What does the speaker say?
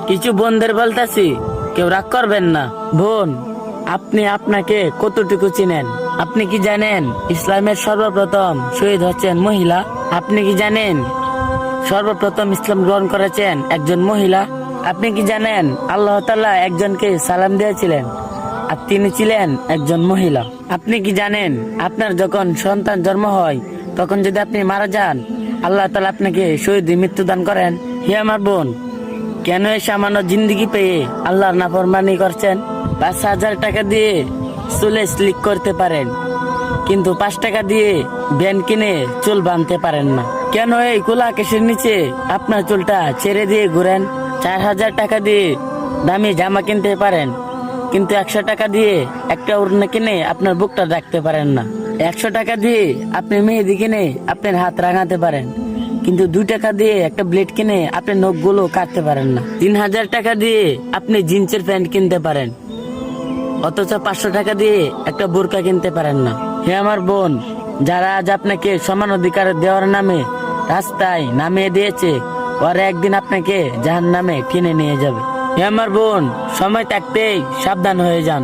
কিছু বোনদের বলতেছি, কেউ রাগ করবেন না। বোন, আপনি আপনাকে কতটুকু চিনেন? আপনি কি জানেন ইসলামের সর্বপ্রথম শহীদ হচ্ছেন মহিলা? আপনি কি জানেন সর্বপ্রথম ইসলাম গ্রহণ করেছেন একজন মহিলা? আপনি কি জানেন আল্লাহ তাআলা একজনকে সালাম দিয়েছিলেন, আর তিনি ছিলেন একজন মহিলা? আপনি কি জানেন আপনার যখন সন্তান জন্ম হয়, তখন যদি আপনি মারা যান, আল্লাহ তাআলা আপনাকে শহীদ মৃত্যু দান করেন? হে আমার বোন, কেন এই সামান্য জিন্দিগি পেয়ে আল্লাহর নাফরমানি করছেন? 5,000 টাকা দিয়ে চুলে স্লিক করতে পারেন, কিন্তু 5 টাকা দিয়ে ব্যান কিনে চুল বাঁধতে পারেন না। কেন এই খোলা আকাশের নিচে আপনার চুলটা ছেড়ে দিয়ে ঘুরেন? 4,000 টাকা দিয়ে দামি জামা কিনতে পারেন, কিন্তু 100 টাকা দিয়ে একটা ওড়না কিনে আপনার বুকটা রাখতে পারেন না। 100 টাকা দিয়ে আপনি মেহেদি কিনে আপনার হাত রাঙাতে পারেন, কিন্তু 2 টাকা দিয়ে একটা ব্লেড কিনে আপনার নখগুলো কাটতে পারেন না। 3,000 টাকা দিয়ে আপনি জিন্সের প্যান্ট কিনতে পারেন, অথচ 500 টাকা দিয়ে একটা বোরকা কিনতে পারেন না। হে আমার বোন, যারা আজ আপনাকে সমান অধিকার দেওয়ার নামে রাস্তায় নামিয়ে দিয়েছে, ওরা একদিন আপনাকে জাহান্নামে টেনে নিয়ে যাবে। হে আমার বোন, সময় থাকতেই সাবধান হয়ে যান।